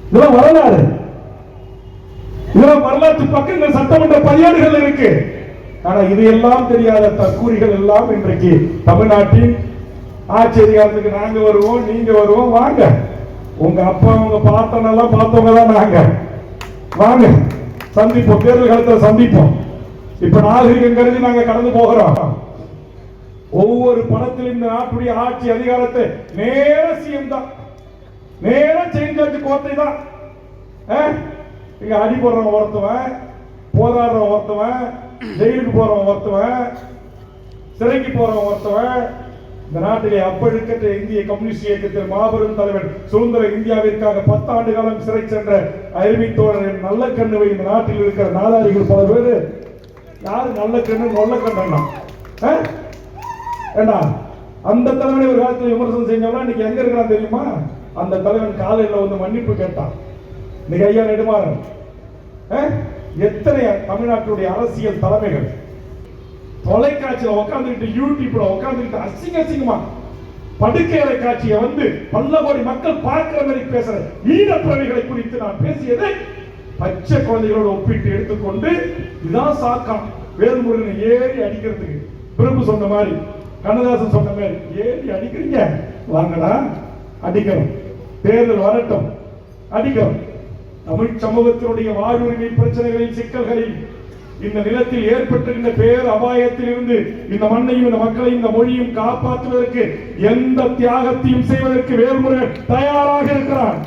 இதெல்லாம் வரலாறு, இதெல்லாம் வரலாற்று பக்கங்கள் சட்டமன்ற பதிவேடுகள் இருக்கு. ஆனா இதையெல்லாம் தெரியாத தற்கூரிகள் எல்லாம் இன்றைக்கு தமிழ்நாட்டின் ஆட்சி அதிகாரத்துக்கு நாங்க வருவோம், நீங்க வருவோம், வாங்க உங்க அப்பா உங்க பாட்டனெல்லாம் பார்த்தவங்க தான் நாங்க, வாங்க சந்திப்போம், தேர்தல் காலத்தில் சந்திப்போம். இப்ப நாகரிகம் கருதி நாங்க கடந்து போகிறோம். ஒவ்வொரு படத்திலும் இந்த நாட்டுடைய ஆட்சி அதிகாரத்தை நேர சிஎம் தான், நேர சேஞ்ச் கோட்டை தான். இங்க அடி போடுறவன் ஒருத்தவன், போராடுறவன் ஒருத்தவன், ஜெயிலுக்கு போறவன் ஒருத்தவன், சிறைக்கு போறவன் ஒருத்தவன். இந்த நாட்டிலே அப்பழுக்கற்ற இந்திய கம்யூனிஸ்ட் இயக்கத்தில் மாபெரும் தலைவர், சுதந்திர இந்தியாவிற்காக 10 ஆண்டு காலம் சிறை சென்ற அருமை தோழர் நல்ல கண்ணுவை இந்த நாட்டில் இருக்கிற நாதாரிகள் பல பேரு யாரு நல்ல கண்ணு நொல்ல கண்ணா ஏண்டா அந்த தலைவனை ஒரு காலத்தில் விமர்சனம் செஞ்சவனா இன்னைக்கு எங்க இருக்கிறான் தெரியுமா? அந்த தலைவன் காலையில் வந்து மன்னிப்பு கேட்டான். இன்னைக்கு ஐயா நெடுமாறன், எத்தனை தமிழ்நாட்டுடைய அரசியல் தலைமைகள் தொலைக்காட்சியில் உட்காந்துக்கிட்டு, யூடியூப்ல உட்காந்துக்கிட்டு அசிங்க அசிங்கமா படுக்கையறை காட்சியை வந்து பல கோடி மக்கள் பார்க்கிற மாதிரி பேசுற ஈழப்பிரவிகளை குறித்து நான் பேசியதை பச்சை குழந்தைகளோடு ஒப்பிட்டு எடுத்துக்கொண்டு இதான் சாக்கம் வேல்முருகனை ஏறி அடிக்கிறதுக்கு பிரபு சொன்ன மாதிரி, கண்ணதாசன் சொன்ன மாதிரி ஏறி அடிக்கிறீங்க, வாங்கடா அடிக்கிறோம், தேர்தல் வரட்டும் அடிக்கிறோம். தமிழ் சமூகத்தினுடைய வாழ்வுரிமை பிரச்சனைகளின் சிக்கல்களில் இந்த நிலத்தில் ஏற்பட்டிருந்த பேர் அபாயத்தில் இருந்து இந்த மண்ணையும் இந்த மக்களையும் இந்த மொழியும் காப்பாற்றுவதற்கு எந்த தியாகத்தையும் செய்வதற்கு வேல்முருகன் தயாராக இருக்கிறான்.